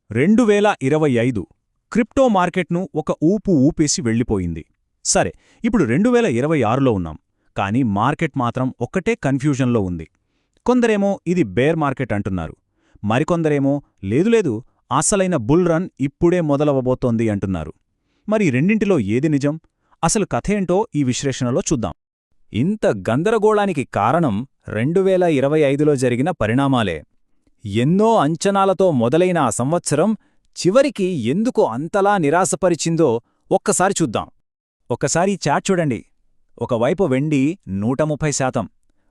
2025 crypto మార్కెట్ను ఒక ఊపు ఊపేసి వెళ్ళిపోయింది. సరే, ఇప్పుడు 2026లో ఉన్నాం. కానీ మార్కెట్ మాత్రం ఒక్కటే కన్ఫ్యూజన్లో ఉంది. కొందరేమో ఇది బేర్ మార్కెట్ అంటున్నారు. మరికొందరేమో లేదు అసలైన బుల్ రన్ ఇప్పుడే మొదలవబోతోంది అంటున్నారు. మరి రెండింటిలో ఏది నిజం? అసలు కథేంటో ఈ విశ్లేషణలో చూద్దాం. ఇంత గందరగోళానికి కారణం 2025లో జరిగిన పరిణామాలే. ఎన్నో అంచనాలతో మొదలైన ఆ సంవత్సరం చివరికి ఎందుకు అంతలా నిరాశపరిచిందో ఒక్కసారి చూద్దాం. ఒక్కసారి చాట్ చూడండి. ఒకవైపు వెండి 130%,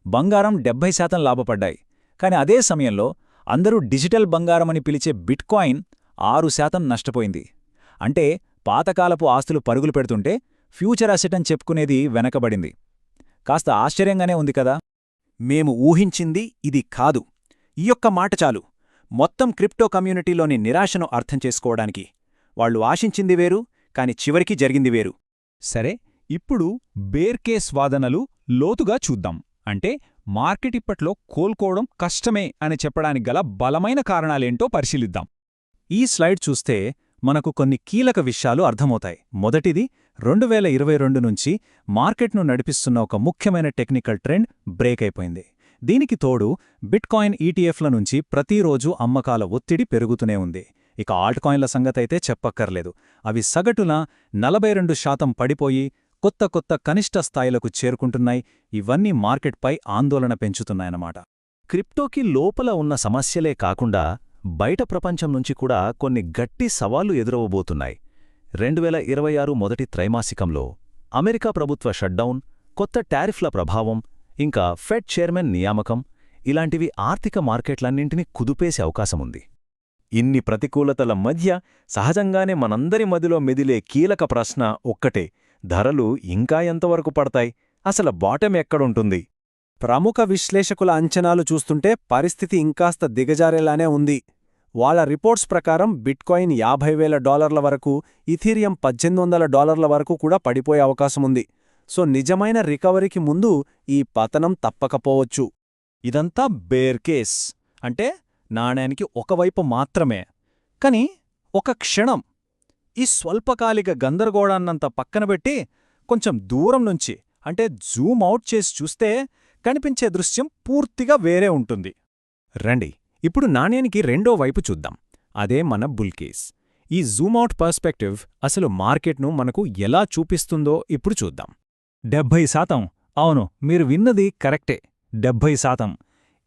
బంగారం 70% లాభపడ్డాయి. కాని అదే సమయంలో అందరూ డిజిటల్ బంగారమని పిలిచే బిట్కాయిన్ 6% నష్టపోయింది. అంటే పాతకాలపు ఆస్తులు పరుగులు పెడుతుంటే ఫ్యూచర్ అసెట్ అని చెప్పుకునేది వెనకబడింది. కాస్త ఆశ్చర్యంగానే ఉంది కదా. మేము ఊహించింది ఇది కాదు. ఈ యొక్క మాట చాలు మొత్తం క్రిప్టో కమ్యూనిటీలోని నిరాశను అర్థం చేసుకోవడానికి. వాళ్లు ఆశించింది వేరు, కాని చివరికి జరిగింది వేరు. సరే, ఇప్పుడు బేర్ కేస్ వాదనలు లోతుగా చూద్దాం. అంటే మార్కెట్ ఇప్పట్లో కోలుకోవడం కష్టమే అని చెప్పడానికి గల బలమైన కారణాలేంటో పరిశీలిద్దాం. ఈ స్లైడ్ చూస్తే మనకు కొన్ని కీలక విషయాలు అర్థమవుతాయి. మొదటిది, 2022 నుంచి మార్కెట్ను నడిపిస్తున్న ఒక ముఖ్యమైన టెక్నికల్ ట్రెండ్ బ్రేక్ అయిపోయింది. దీనికి తోడు బిట్కాయిన్ ఈటీఎఫ్ల నుంచి ప్రతిరోజూ అమ్మకాల ఒత్తిడి పెరుగుతూనే ఉంది. ఇక ఆల్ట్కాయిన్ల సంగతైతే చెప్పక్కర్లేదు. అవి సగటున 42% పడిపోయి కొత్త కనిష్ట స్థాయిలకు చేరుకుంటున్నాయి. ఇవన్నీ మార్కెట్పై ఆందోళన పెంచుతున్నాయన్నమాట. క్రిప్టోకి లోపల ఉన్న సమస్యలే కాకుండా బయట ప్రపంచం నుంచి కూడా కొన్ని గట్టి సవాళ్లు ఎదురవబోతున్నాయి. 2026 మొదటి త్రైమాసికంలో అమెరికా ప్రభుత్వ షట్డౌన్, కొత్త టారిఫ్ల ప్రభావం, ఇంకా ఫెడ్ చైర్మన్ నియామకం ఇలాంటివి ఆర్థిక మార్కెట్లన్నింటినీ కుదిపేసే అవకాశముంది. ఇన్ని ప్రతికూలతల మధ్య సహజంగానే మనందరి మదిలో మెదిలే కీలక ప్రశ్న ఒక్కటే: ధరలు ఇంకా ఎంతవరకు పడతాయి? అసలు బాటం ఎక్కడుంటుంది? ప్రముఖ విశ్లేషకుల అంచనాలు చూస్తుంటే పరిస్థితి ఇంకాస్త దిగజారేలానే ఉంది. వాళ్ళ రిపోర్ట్స్ ప్రకారం బిట్కాయిన్ $50,000 వరకు, ఇథీరియం $1,800 వరకు కూడా పడిపోయే అవకాశముంది. సో నిజమైన రికవరీకి ముందు ఈ పతనం తప్పకపోవచ్చు. ఇదంతా బేర్ కేస్, అంటే నాణేనికి ఒకవైపు మాత్రమే. కాని ఒక క్షణం ఈ స్వల్పకాలిక గందరగోళాన్నంత పక్కనబెట్టి కొంచెం దూరం నుంచి, అంటే జూమ్ అవుట్ చేసి చూస్తే కనిపించే దృశ్యం పూర్తిగా వేరే ఉంటుంది. రండి, ఇప్పుడు నాణ్యానికి రెండో వైపు చూద్దాం. అదే మన బుల్ కేస్. ఈ జూమ్అవుట్ పర్స్పెక్టివ్ అసలు మార్కెట్ను మనకు ఎలా చూపిస్తుందో ఇప్పుడు చూద్దాం. 70%. అవును, మీరు విన్నది కరెక్టే, 70%.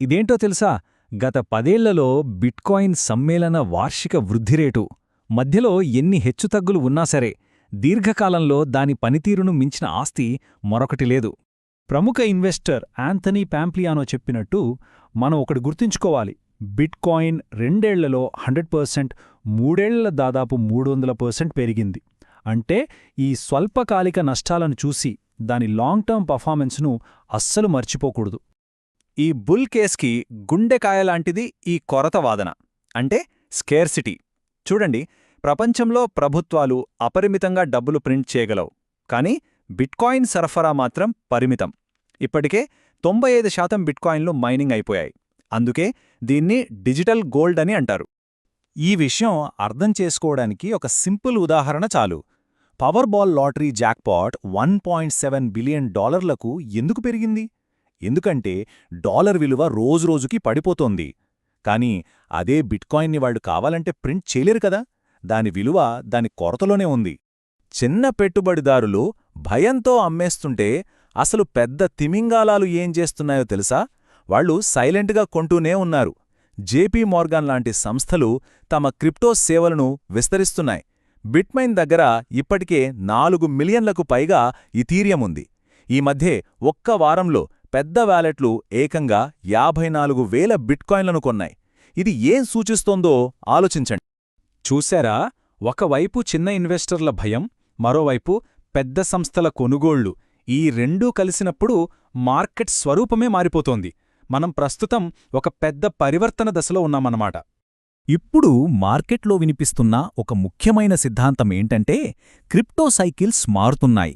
ఇదేంటో తెలుసా? గత 10 ఏళ్లలో బిట్కాయిన్ సమ్మేళన వార్షిక వృద్ధిరేటు. మధ్యలో ఎన్ని హెచ్చుతగ్గులు ఉన్నా సరే దీర్ఘకాలంలో దాని పనితీరును మించిన ఆస్తి మరొకటి లేదు. ప్రముఖ ఇన్వెస్టర్ యాంథనీ పాంప్లియానో చెప్పినట్టు మనం ఒకటి గుర్తుంచుకోవాలి. బిట్కాయిన్ 2 ఏళ్లలో 100%, 3 ఏళ్ల దాదాపు 300% పెరిగింది. అంటే ఈ స్వల్పకాలిక నష్టాలను చూసి దాని లాంగ్ టర్మ్ పర్ఫార్మెన్స్ను అస్సలు మర్చిపోకూడదు. ఈ బుల్ కేస్కి గుండెకాయలాంటిది ఈ కొరత వాదన, అంటే స్కేర్సిటీ. చూడండి, ప్రపంచంలో ప్రభుత్వాలు అపరిమితంగా డబ్బులు ప్రింట్ చేయగలవు, కానీ బిట్కాయిన్ సరఫరా మాత్రం పరిమితం. ఇప్పటికే 95% బిట్కాయిన్లు మైనింగ్ అయిపోయాయి. అందుకే దీన్ని డిజిటల్ గోల్డ్ అని అంటారు. ఈ విషయం అర్థం చేసుకోవడానికి ఒక సింపుల్ ఉదాహరణ చాలు. పవర్బాల్ లాటరీ జాక్పాట్ $1.7 బిలియన్ ఎందుకు పెరిగింది? ఎందుకంటే డాలర్ విలువ రోజురోజుకి పడిపోతోంది. కానీ అదే బిట్కాయిన్ని వాళ్లు కావాలంటే ప్రింట్ చేయలేరు కదా. దాని విలువ దాని కొరతలోనే ఉంది. చిన్న పెట్టుబడిదారులు భయంతో అమ్మేస్తుంటే అసలు పెద్ద తిమింగాలాలు ఏం చేస్తున్నాయో తెలుసా? వాళ్లు సైలెంట్గా కొంటూనే ఉన్నారు. జేపీ మోర్గాన్ లాంటి సంస్థలు తమ క్రిప్టో సేవలను విస్తరిస్తున్నాయి. బిట్మైన్ దగ్గర ఇప్పటికే 4 మిలియన్లకు పైగా ఇథీరియం ఉంది. ఈ మధ్యే ఒక్క వారంలో పెద్ద వ్యాలెట్లు ఏకంగా 54,000 బిట్కాయిన్లను కొన్నాయి. ఇది ఏం సూచిస్తోందో ఆలోచించండి. చూశారా? ఒకవైపు చిన్న ఇన్వెస్టర్ల భయం, మరోవైపు పెద్ద సంస్థల కొనుగోళ్లు. ఈ రెండూ కలిసినప్పుడు మార్కెట్ స్వరూపమే మారిపోతోంది. మనం ప్రస్తుతం ఒక పెద్ద పరివర్తన దశలో ఉన్నామన్నమాట. ఇప్పుడు మార్కెట్లో వినిపిస్తున్న ఒక ముఖ్యమైన సిద్ధాంతం ఏంటంటే, క్రిప్టో సైకిల్స్ మారుతున్నాయి.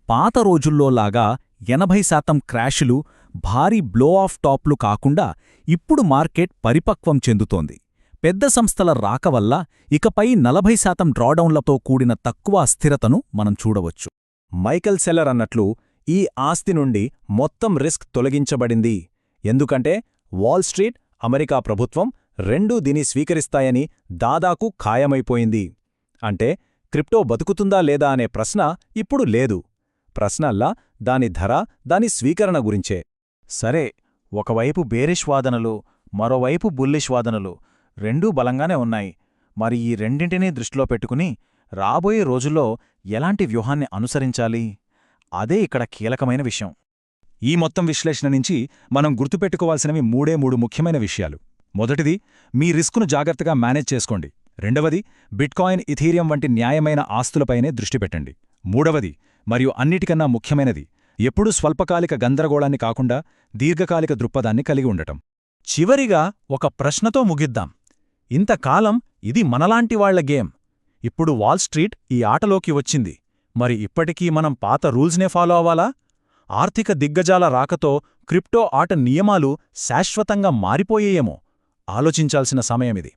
పాత రోజుల్లోలాగా 80% క్రాషులు, భారీ బ్లో ఆఫ్ టాప్లు కాకుండా ఇప్పుడు మార్కెట్ పరిపక్వం చెందుతోంది. పెద్ద సంస్థల రాక వల్ల ఇకపై 40% డ్రాడౌన్లతో కూడిన తక్కువ అస్థిరతను మనం చూడవచ్చు. మైకెల్ సెల్లర్ అన్నట్లు ఈ ఆస్తి నుండి మొత్తం రిస్క్ తొలగించబడింది. ఎందుకంటే వాల్ స్ట్రీట్, అమెరికా ప్రభుత్వం రెండూ దీని స్వీకరిస్తాయని దాదాపు ఖాయమైపోయింది. అంటే క్రిప్టో బతుకుతుందా లేదా అనే ప్రశ్న ఇప్పుడు లేదు. ప్రశ్నల్లా దాని ధర, దాని స్వీకరణ గురించే. సరే, ఒకవైపు బేరిష్ వాదనలు, మరోవైపు బుల్లిష్ వాదనలు రెండూ బలంగానే ఉన్నాయి. మరి ఈ రెండింటినీ దృష్టిలో పెట్టుకుని రాబోయే రోజుల్లో ఎలాంటి వ్యూహాన్ని అనుసరించాలి? అదే ఇక్కడ కీలకమైన విషయం. ఈ మొత్తం విశ్లేషణ నుంచి మనం గుర్తుపెట్టుకోవాల్సినవి మూడు ముఖ్యమైన విషయాలు. మొదటిది, మీ రిస్కును జాగ్రత్తగా మేనేజ్ చేసుకోండి. రెండవది, బిట్కాయిన్, ఇథీరియం వంటి న్యాయమైన ఆస్తులపైనే దృష్టి పెట్టండి. మూడవది, మరియు అన్నిటికన్నా ముఖ్యమైనది, ఎప్పుడూ స్వల్పకాలిక గందరగోళాన్ని కాకుండా దీర్ఘకాలిక దృక్పథాన్ని కలిగి ఉండటం. చివరిగా ఒక ప్రశ్నతో ముగిద్దాం. ఇంతకాలం ఇది మనలాంటి వాళ్ల గేమ్. ఇప్పుడు వాల్ స్ట్రీట్ ఈ ఆటలోకి వచ్చింది. మరి ఇప్పటికీ మనం పాత రూల్స్నే ఫాలో అవ్వాలా? ఆర్థిక దిగ్గజాల రాకతో క్రిప్టో ఆట నియమాలు శాశ్వతంగా మారిపోయేయేమో. ఆలోచించాల్సిన సమయమిది.